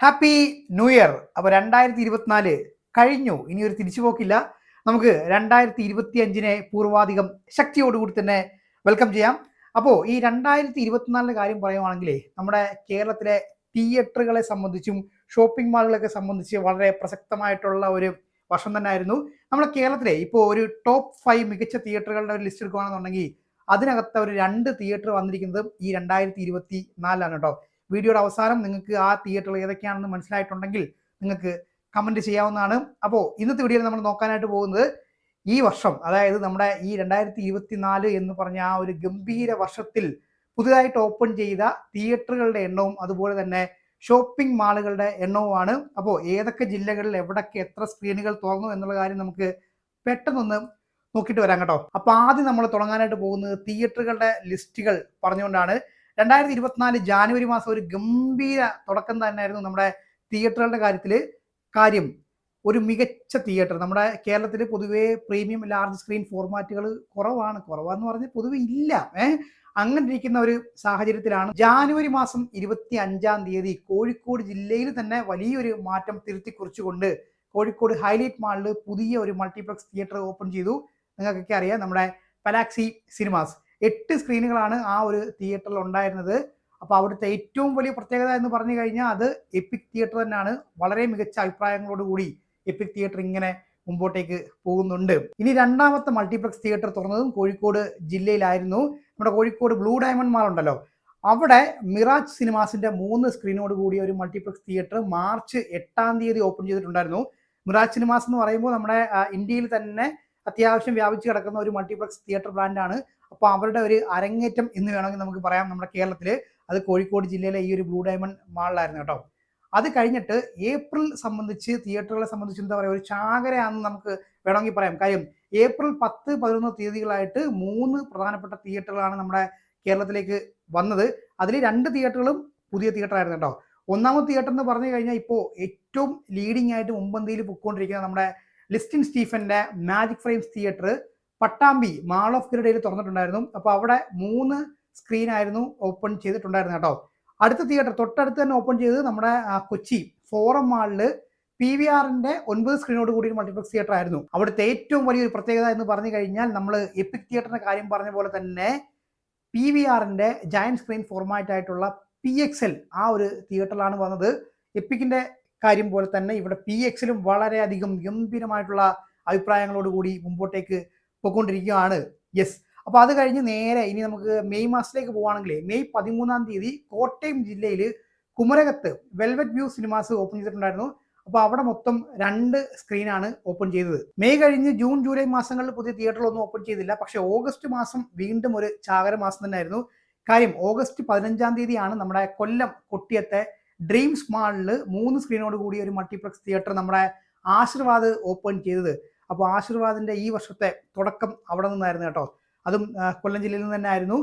Happy new year. അപ്പോൾ 2024 കഴിഞ്ഞു. ഇനി ഒരു തിരിച്ചുപോക്കില്ല. നമുക്ക് 2025 പൂർവാധികം ശക്തിയോടുകൂടി തന്നെ വെൽക്കം ചെയ്യാം. അപ്പോൾ ഈ 2024 കാര്യം പറയുവാണെങ്കിലേ നമ്മുടെ കേരളത്തിലെ തിയേറ്ററുകളെ സംബന്ധിച്ചും ഷോപ്പിംഗ് മാളുകളൊക്കെ സംബന്ധിച്ച് വളരെ പ്രസക്തമായിട്ടുള്ള ഒരു വർഷം തന്നെ ആയിരുന്നു. നമ്മുടെ കേരളത്തിലെ ഇപ്പോൾ ഒരു ടോപ്പ് 5 മികച്ച തിയേറ്ററുകളുടെ ഒരു ലിസ്റ്റ് എടുക്കുകയാണെന്നുണ്ടെങ്കിൽ അതിനകത്ത് ഒരു 2 തിയേറ്റർ വന്നിരിക്കുന്നത് ഈ 2024 കേട്ടോ. വീഡിയോയുടെ അവസാനം നിങ്ങൾക്ക് ആ തിയേറ്ററുകൾ ഏതൊക്കെയാണെന്ന് മനസ്സിലായിട്ടുണ്ടെങ്കിൽ നിങ്ങൾക്ക് കമൻറ്റ് ചെയ്യാവുന്നതാണ്. അപ്പോൾ ഇന്നത്തെ വീഡിയോയിൽ നമ്മൾ നോക്കാനായിട്ട് പോകുന്നത് ഈ വർഷം, അതായത് നമ്മുടെ ഈ 2024 എന്ന് പറഞ്ഞ ആ ഒരു ഗംഭീര വർഷത്തിൽ പുതുതായിട്ട് ഓപ്പൺ ചെയ്ത തിയേറ്ററുകളുടെ എണ്ണവും അതുപോലെ തന്നെ ഷോപ്പിംഗ് മാളുകളുടെ എണ്ണവുമാണ്. അപ്പോൾ ഏതൊക്കെ ജില്ലകളിൽ എവിടൊക്കെ എത്ര സ്ക്രീനുകൾ തുറന്നു എന്നുള്ള കാര്യം നമുക്ക് പെട്ടെന്നൊന്ന് നോക്കിയിട്ട് വരാം കേട്ടോ. അപ്പോൾ ആദ്യം നമ്മൾ തുടങ്ങാനായിട്ട് പോകുന്നത് തിയേറ്ററുകളുടെ ലിസ്റ്റുകൾ പറഞ്ഞുകൊണ്ടാണ്. 2024 ജാനുവരി മാസം ഒരു ഗംഭീര തുടക്കം തന്നെയായിരുന്നു നമ്മുടെ തിയേറ്ററുകളുടെ കാര്യം. ഒരു മികച്ച തിയേറ്റർ നമ്മുടെ കേരളത്തിൽ പൊതുവേ പ്രീമിയം ലാർജ് സ്ക്രീൻ ഫോർമാറ്റുകൾ കുറവാന്ന് പറഞ്ഞാൽ പൊതുവെ ഇല്ല. അങ്ങനെ ഇരിക്കുന്ന ഒരു സാഹചര്യത്തിലാണ് ജാനുവരി മാസം 25-ാം തീയതി കോഴിക്കോട് ജില്ലയിൽ തന്നെ വലിയൊരു മാറ്റം തിരുത്തിക്കുറിച്ചുകൊണ്ട് കോഴിക്കോട് ഹൈലൈറ്റ് മാളിൽ പുതിയ ഒരു മൾട്ടിപ്ലക്സ് തിയേറ്റർ ഓപ്പൺ ചെയ്തു. നിങ്ങൾക്കൊക്കെ അറിയാം, നമ്മുടെ പലാക്സി സിനിമാസ് 8 സ്ക്രീനുകളാണ് ആ ഒരു തിയേറ്ററിൽ ഉണ്ടായിരുന്നത്. അപ്പോൾ അവിടുത്തെ ഏറ്റവും വലിയ പ്രത്യേകത എന്ന് പറഞ്ഞു കഴിഞ്ഞാൽ അത് എപ്പിക് തിയേറ്റർ തന്നെയാണ്. വളരെ മികച്ച അഭിപ്രായങ്ങളോടുകൂടി എപ്പിക് തിയേറ്റർ ഇങ്ങനെ മുമ്പോട്ടേക്ക് പോകുന്നുണ്ട്. ഇനി രണ്ടാമത്തെ മൾട്ടിപ്ലക്സ് തിയേറ്റർ തുറന്നതും കോഴിക്കോട് ജില്ലയിലായിരുന്നു. നമ്മുടെ കോഴിക്കോട് ബ്ലൂ ഡയമണ്ട് മാൾ ഉണ്ടല്ലോ, അവിടെ മിറാജ് സിനിമാസിന്റെ 3 സ്ക്രീനോട് കൂടിയ ഒരു മൾട്ടിപ്ലക്സ് തിയേറ്റർ മാർച്ച് 8-ാം തീയതി ഓപ്പൺ ചെയ്തിട്ടുണ്ടായിരുന്നു. മിറാജ് സിനിമാസ് എന്ന് പറയുമ്പോൾ നമ്മുടെ ഇന്ത്യയിൽ തന്നെ അത്യാവശ്യം വ്യാപിച്ചു കിടക്കുന്ന ഒരു മൾട്ടിപ്ലക്സ് തിയേറ്റർ ബ്രാൻഡാണ്. അപ്പോൾ അവരുടെ ഒരു അരങ്ങേറ്റം എന്ന് വേണമെങ്കിൽ നമുക്ക് പറയാം നമ്മുടെ കേരളത്തിൽ. അത് കോഴിക്കോട് ജില്ലയിലെ ഈ ഒരു ബ്ലൂ ഡയമണ്ട് മാളിലായിരുന്നു കേട്ടോ. അത് കഴിഞ്ഞിട്ട് ഏപ്രിൽ സംബന്ധിച്ച് തിയേറ്ററുകളെ സംബന്ധിച്ച് എന്താ പറയുക, ഒരു ചാകരയാണെന്ന് നമുക്ക് വേണമെങ്കിൽ പറയാം. കാര്യം ഏപ്രിൽ 10, 11 തീയതികളായിട്ട് 3 പ്രധാനപ്പെട്ട തിയേറ്ററുകളാണ് നമ്മുടെ കേരളത്തിലേക്ക് വന്നത്. അതിൽ 2 തിയേറ്ററുകളും പുതിയ തിയേറ്റർ ആയിരുന്നു കേട്ടോ. ഒന്നാമത്തെ തിയേറ്റർ എന്ന് പറഞ്ഞു കഴിഞ്ഞാൽ ഇപ്പോൾ ഏറ്റവും ലീഡിംഗ് ആയിട്ട് മുമ്പന്തിയിൽ പൊയ്ക്കൊണ്ടിരിക്കുന്ന നമ്മുടെ ലിസ്റ്റിൻ സ്റ്റീഫന്റെ magic frames theatre Pattambi mall of ഗിരിഡയിൽ തുറന്നിട്ടുണ്ടായിരുന്നു. അപ്പോൾ അവിടെ 3 സ്ക്രീൻ ആയിരുന്നു ഓപ്പൺ ചെയ്തിട്ടുണ്ടായിരുന്നു കേട്ടോ. അടുത്ത തിയേറ്റർ തൊട്ടടുത്ത് തന്നെ ഓപ്പൺ ചെയ്തത് നമ്മുടെ കൊച്ചി ഫോറം മാളിൽ PVRന്റെ 9 സ്ക്രീനോട് കൂടി ഒരു മൾട്ടിപ്ലക്സ് തിയേറ്റർ ആയിരുന്നു. അവിടുത്തെ ഏറ്റവും വലിയൊരു പ്രത്യേകത എന്ന് പറഞ്ഞു കഴിഞ്ഞാൽ നമ്മൾ എപ്പിക് തിയേറ്ററിന്റെ കാര്യം പറഞ്ഞ പോലെ തന്നെ PVRന്റെ ജയന്റ് സ്ക്രീൻ ഫോർമാറ്റ് ആയിട്ടുള്ള PXL ആ ഒരു തിയേറ്ററിലാണ് വന്നത്. എപ്പിക്കിന്റെ കാര്യം പോലെ തന്നെ ഇവിടെ PXലും വളരെയധികം ഗംഭീരമായിട്ടുള്ള അഭിപ്രായങ്ങളോടുകൂടി മുമ്പോട്ടേക്ക് പോയിക്കൊണ്ടിരിക്കുകയാണ്. യെസ്. അപ്പോൾ അത് കഴിഞ്ഞ് നേരെ ഇനി നമുക്ക് മെയ് മാസത്തിലേക്ക് പോവുകയാണെങ്കിൽ മെയ് 13-ാം തീയതി കോട്ടയം ജില്ലയിൽ കുമരകത്ത് വെൽവെറ്റ് വ്യൂ സിനിമാസ് ഓപ്പൺ ചെയ്തിട്ടുണ്ടായിരുന്നു. അപ്പോൾ അവിടെ മൊത്തം 2 സ്ക്രീനാണ് ഓപ്പൺ ചെയ്തത്. മെയ് കഴിഞ്ഞ് ജൂൺ ജൂലൈ മാസങ്ങളിൽ പുതിയ തിയേറ്ററിലൊന്നും ഓപ്പൺ ചെയ്തില്ല. പക്ഷേ ഓഗസ്റ്റ് മാസം വീണ്ടും ഒരു ചാകര മാസം തന്നെയായിരുന്നു. കാര്യം ഓഗസ്റ്റ് 15-ാം തീയതിയാണ് നമ്മുടെ കൊല്ലം കൊട്ടിയത്തെ ഡ്രീംസ് മാളിൽ 3 സ്ക്രീനോട് കൂടി ഒരു മൾട്ടിപ്ലക്സ് തിയേറ്റർ നമ്മുടെ ആശീർവാദ് ഓപ്പൺ ചെയ്തത്. അപ്പോൾ ആശീർവാദിന്റെ ഈ വർഷത്തെ തുടക്കം അവിടെ നിന്നായിരുന്നു കേട്ടോ. അതും കൊല്ലം ജില്ലയിൽ നിന്ന് തന്നെ ആയിരുന്നു.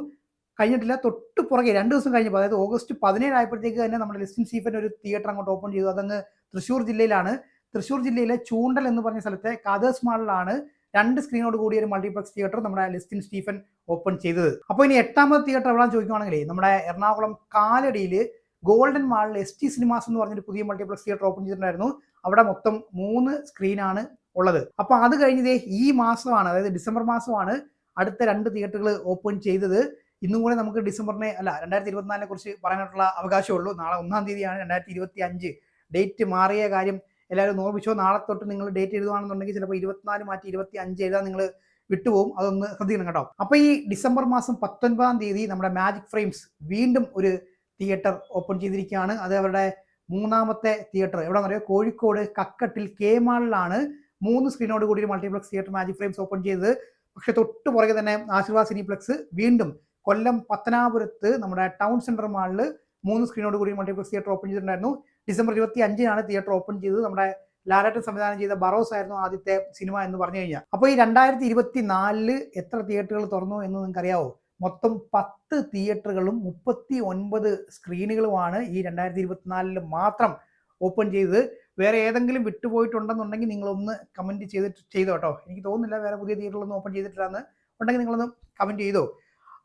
കഴിഞ്ഞിട്ടില്ല, തൊട്ട് പുറകെ 2 ദിവസം കഴിഞ്ഞപ്പോൾ, അതായത് ഓഗസ്റ്റ് 17 ആയപ്പോഴത്തേക്ക് തന്നെ നമ്മുടെ ലിസ്റ്റിൻ സ്റ്റീഫൻ ഒരു തിയേറ്റർ അങ്ങോട്ട് ഓപ്പൺ ചെയ്തു. അതങ്ങ് തൃശ്ശൂർ ജില്ലയിലാണ്. തൃശ്ശൂർ ജില്ലയിലെ ചൂണ്ടൽ എന്ന് പറഞ്ഞ സ്ഥലത്തെ കാതേഴ്സ് മാളിലാണ് 2 സ്ക്രീനോട് കൂടിയ ഒരു മൾട്ടിപ്ലക്സ് തിയേറ്റർ നമ്മുടെ ലിസ്റ്റിൻ സ്റ്റീഫൻ ഓപ്പൺ ചെയ്തത്. അപ്പോൾ ഇനി 8ാമത്തെ തിയേറ്റർ എവിടെയാണെന്ന് ചോദിക്കുകയാണെങ്കിൽ നമ്മുടെ എറണാകുളം കാലടിയിൽ ഗോൾഡൻ മാളിൽ ST സിനിമാസ് എന്ന് പറഞ്ഞൊരു പുതിയ മൾട്ടിപ്ലക്സ് തിയേറ്റർ ഓപ്പൺ ചെയ്തിട്ടുണ്ടായിരുന്നു. അവിടെ മൊത്തം 3 സ്ക്രീനാണ് ഉള്ളത്. അപ്പോൾ അത് കഴിഞ്ഞതേ ഈ മാസമാണ്, അതായത് ഡിസംബർ മാസമാണ് അടുത്ത 2 തിയേറ്ററുകൾ ഓപ്പൺ ചെയ്തത്. ഇന്നും കൂടെ നമുക്ക് ഡിസംബറിനെ 2024 കുറിച്ച് പറയാനായിട്ടുള്ള അവകാശമുള്ളൂ. നാളെ 1-ാം തീയതിയാണ് 2025. ഡേറ്റ് മാറിയ കാര്യം എല്ലാവരും ഓർമ്മിച്ചോ. നാളെ തൊട്ട് നിങ്ങൾ ഡേറ്റ് എഴുതുകയാണെന്നുണ്ടെങ്കിൽ ചിലപ്പോൾ 24 മാറ്റി 25 എഴുതാൻ നിങ്ങൾ വിട്ടുപോകും. അതൊന്ന് ശ്രദ്ധിക്കണം കേട്ടോ. അപ്പോൾ ഈ ഡിസംബർ മാസം 19-ാം തീയതി നമ്മുടെ മാജിക് ഫ്രെയിംസ് വീണ്ടും ഒരു തിയേറ്റർ ഓപ്പൺ ചെയ്തിരിക്കുകയാണ്. അത് അവരുടെ 3ാമത്തെ തിയേറ്റർ എവിടെയാണെന്ന് അറിയോ, കോഴിക്കോട് കക്കട്ടിൽ കെ മാളിലാണ് 3 സ്ക്രീനോട് കൂടി ഒരു multiplex theatre magic frames open ചെയ്തത്. പക്ഷേ തൊട്ട് പുറകെ തന്നെ ആശീർവാദ് സിനിപ്ലക്സ് വീണ്ടും കൊല്ലം പത്തനാപുരത്ത് നമ്മുടെ ടൗൺ സെന്റർ മാളിൽ 3 സ്ക്രീനോട് കൂടി മൾട്ടിപ്ലക്സ് തിയേറ്റർ ഓപ്പൺ ചെയ്തിട്ടുണ്ടായിരുന്നു. ഡിസംബർ 25-നാണ് തിയേറ്റർ ഓപ്പൺ ചെയ്തത്. നമ്മുടെ ലാലേട്ടൻ സംവിധാനം ചെയ്ത ബറോസ് ആയിരുന്നു ആദ്യത്തെ സിനിമ എന്ന് പറഞ്ഞു കഴിഞ്ഞാൽ. അപ്പോൾ ഈ 2024 എത്ര തിയേറ്ററുകൾ തുറന്നു എന്ന് നിങ്ങൾക്ക് അറിയാവോ? മൊത്തം 10 തിയേറ്ററുകളും 39 സ്ക്രീനുകളുമാണ് ഈ 2024 മാത്രം ഓപ്പൺ ചെയ്തത്. വേറെ ഏതെങ്കിലും വിട്ടുപോയിട്ടുണ്ടെന്നുണ്ടെങ്കിൽ നിങ്ങളൊന്ന് കമൻറ്റ് ചെയ്തോ കേട്ടോ. എനിക്ക് തോന്നുന്നില്ല വേറെ പുതിയ തിയേറ്ററുകളൊന്നും ഓപ്പൺ ചെയ്തിട്ടില്ലാന്ന്. ഉണ്ടെങ്കിൽ നിങ്ങളൊന്ന് കമൻറ്റ് ചെയ്തോ.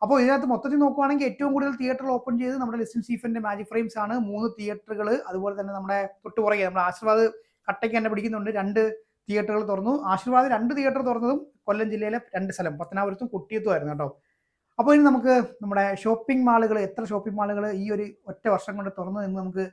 അപ്പോൾ ഇതിനകത്ത് മൊത്തത്തിൽ നോക്കുവാണെങ്കിൽ ഏറ്റവും കൂടുതൽ തിയേറ്ററുകൾ ഓപ്പൺ ചെയ്ത് നമ്മുടെ ലിസ്റ്റിൻ സ്റ്റീഫന്റെ മാജിക് ഫ്രെയിംസ് ആണ്. 3 തിയേറ്ററുകൾ, അതുപോലെ തന്നെ നമ്മുടെ തൊട്ടുപുറകെ നമ്മുടെ ആശീർവാദ് കട്ടയ്ക്ക് തന്നെ പിടിക്കുന്നുണ്ട്, 2 തിയേറ്ററുകൾ തുറന്നു. ആശീർവാദ് 2 തിയേറ്റർ തുറന്നതും കൊല്ലം ജില്ലയിലെ 2 സ്ഥലം, പത്തനാപുരത്തും കുട്ടിയത്തും ആയിരുന്നു കേട്ടോ. അപ്പോൾ ഇനി നമുക്ക് നമ്മുടെ ഷോപ്പിംഗ് മാളുകൾ, എത്ര ഷോപ്പിംഗ് മാളുകൾ ഈ ഒരു ഒറ്റ വർഷം കൊണ്ട് തുറന്നു എന്ന് നമുക്ക്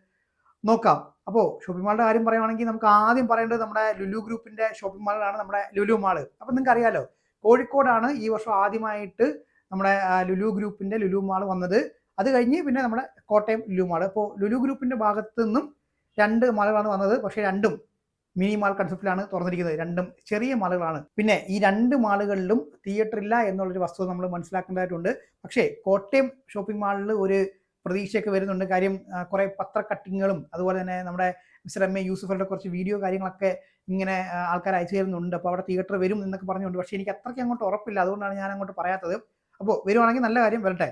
നോക്കാം. അപ്പോൾ ഷോപ്പിംഗ് മാളിന്റെ കാര്യം പറയുവാണെങ്കിൽ നമുക്ക് ആദ്യം പറയേണ്ടത് നമ്മുടെ ലുലു ഗ്രൂപ്പിന്റെ ഷോപ്പിംഗ് മാളാണ്, നമ്മുടെ ലുലു മാള്. അപ്പോൾ നിങ്ങൾക്ക് അറിയാലോ, കോഴിക്കോടാണ് ഈ വർഷം ആദ്യമായിട്ട് നമ്മുടെ ലുലു ഗ്രൂപ്പിന്റെ ലുലു മാൾ വന്നത്. അത് കഴിഞ്ഞ് പിന്നെ നമ്മുടെ കോട്ടയം ലുലു മാൾ. അപ്പോൾ ലുലു ഗ്രൂപ്പിന്റെ ഭാഗത്തു നിന്നും 2 മാളുകളാണ് വന്നത്. പക്ഷേ രണ്ടും മിനി മാൾ കൺസെപ്റ്റിലാണ് തുറന്നിരിക്കുന്നത്. രണ്ടും ചെറിയ മാളുകളാണ്. പിന്നെ ഈ 2 മാളുകളിലും തിയേറ്റർ ഇല്ല എന്നുള്ളൊരു വസ്തുത നമ്മൾ മനസ്സിലാക്കേണ്ടതായിട്ടുണ്ട്. പക്ഷേ കോട്ടയം ഷോപ്പിംഗ് മാളിൽ ഒരു പ്രതീക്ഷയൊക്കെ വരുന്നുണ്ട്. കാര്യം കുറെ പത്ര കട്ടിങ്ങുകളും അതുപോലെ തന്നെ നമ്മുടെ മിസ്റ്റർ എം എ യൂസുഫറുടെ കുറച്ച് വീഡിയോ കാര്യങ്ങളൊക്കെ ഇങ്ങനെ ആൾക്കാർ അയച്ചു തരുന്നുണ്ട്. അപ്പോൾ അവിടെ തിയേറ്റർ വരും എന്നൊക്കെ പറഞ്ഞുകൊണ്ട്. പക്ഷേ എനിക്ക് അത്രയ്ക്ക് അങ്ങോട്ട് ഉറപ്പില്ല, അതുകൊണ്ടാണ് ഞാൻ അങ്ങോട്ട് പറയാത്തത്. അപ്പോൾ വരുവാണെങ്കിൽ നല്ല കാര്യം, വരട്ടെ.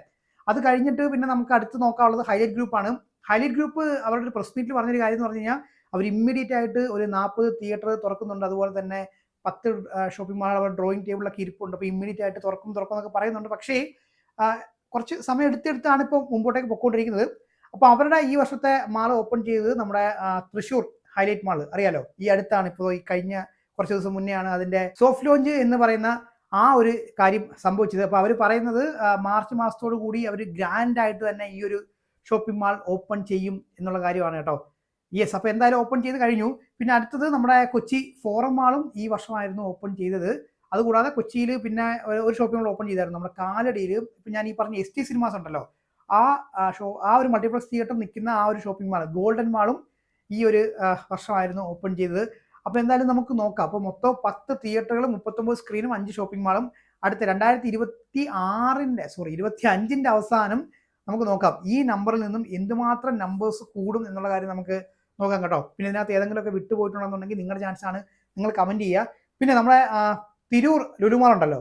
അത് കഴിഞ്ഞിട്ട് പിന്നെ നമുക്ക് അടുത്ത് നോക്കാനുള്ളത് ഹൈലൈറ്റ് ഗ്രൂപ്പാണ്. ഹൈലൈറ്റ് ഗ്രൂപ്പ് അവരുടെ ഒരു പ്രസ് മീറ്റിൽ പറഞ്ഞൊരു കാര്യം എന്ന് പറഞ്ഞു കഴിഞ്ഞാൽ, അവർ ഇമ്മീഡിയറ്റ് ആയിട്ട് ഒരു 40 തിയേറ്റർ തുറക്കുന്നുണ്ട്. അതുപോലെ തന്നെ 10 ഷോപ്പിംഗ് മാൾ അവർ ഡ്രോയിങ് ടേബിളൊക്കെ ഇരിപ്പുണ്ട്. അപ്പോൾ ഇമ്മീഡിയറ്റ് ആയിട്ട് തുറക്കും എന്നൊക്കെ പറയുന്നുണ്ട്. പക്ഷേ കുറച്ച് സമയം എടുത്തെടുത്താണ് ഇപ്പോൾ മുമ്പോട്ടേക്ക് പൊയ്ക്കൊണ്ടിരിക്കുന്നത്. അപ്പോൾ അവരുടെ ഈ വർഷത്തെ മാൾ ഓപ്പൺ ചെയ്തത് നമ്മുടെ തൃശ്ശൂർ ഹൈലൈറ്റ് മാൾ അറിയാലോ, ഈ അടുത്താണ്. ഇപ്പോൾ ഈ കഴിഞ്ഞ കുറച്ച് ദിവസം മുന്നെയാണ് അതിൻ്റെ സോഫ്റ്റ് ലോഞ്ച് എന്ന് പറയുന്ന ആ ഒരു കാര്യം സംഭവിച്ചത്. അപ്പോൾ അവർ പറയുന്നത് മാർച്ച് മാസത്തോടു കൂടി അവർ ഗ്രാൻഡ് ആയിട്ട് തന്നെ ഈ ഒരു ഷോപ്പിംഗ് മാൾ ഓപ്പൺ ചെയ്യും എന്നുള്ള കാര്യമാണ് കേട്ടോ. യെസ്, അപ്പോൾ എന്തായാലും ഓപ്പൺ ചെയ്ത് കഴിഞ്ഞു. പിന്നെ അടുത്തത് നമ്മുടെ കൊച്ചി ഫോറം മാളും ഈ വർഷമായിരുന്നു ഓപ്പൺ ചെയ്തത്. അതുകൂടാതെ കൊച്ചിയിൽ പിന്നെ ഒരു ഷോപ്പിംഗ് മാൾ ഓപ്പൺ ചെയ്തായിരുന്നു, നമ്മുടെ കാലടിയിൽ. ഇപ്പം ഞാൻ ഈ പറഞ്ഞ ST സിനിമാസ് ഉണ്ടല്ലോ, ആ ഒരു മൾട്ടിപ്ലക്സ് തിയേറ്റർ നിൽക്കുന്ന ആ ഒരു ഷോപ്പിംഗ് മാൾ ഗോൾഡൻ മാളും ഈ ഒരു വർഷമായിരുന്നു ഓപ്പൺ ചെയ്തത്. അപ്പോൾ എന്തായാലും നമുക്ക് നോക്കാം. അപ്പോൾ മൊത്തം 10 തിയേറ്ററുകളും 39 സ്ക്രീനും 5 ഷോപ്പിംഗ് മാളും അടുത്ത 2025ന്റെ അവസാനം നമുക്ക് നോക്കാം ഈ നമ്പറിൽ നിന്നും എന്തുമാത്രം നമ്പേഴ്സ് കൂടും എന്നുള്ള കാര്യം നമുക്ക് നോക്കാം കേട്ടോ. പിന്നെ ഇതിനകത്ത് ഏതെങ്കിലുമൊക്കെ വിട്ടുപോയിട്ടുണ്ടെന്നുണ്ടെങ്കിൽ നിങ്ങളുടെ ചാൻസ് ആണ്, നിങ്ങൾ കമൻറ്റ് ചെയ്യുക. പിന്നെ നമ്മുടെ തിരൂർ ലുലുമാൾ ഉണ്ടല്ലോ,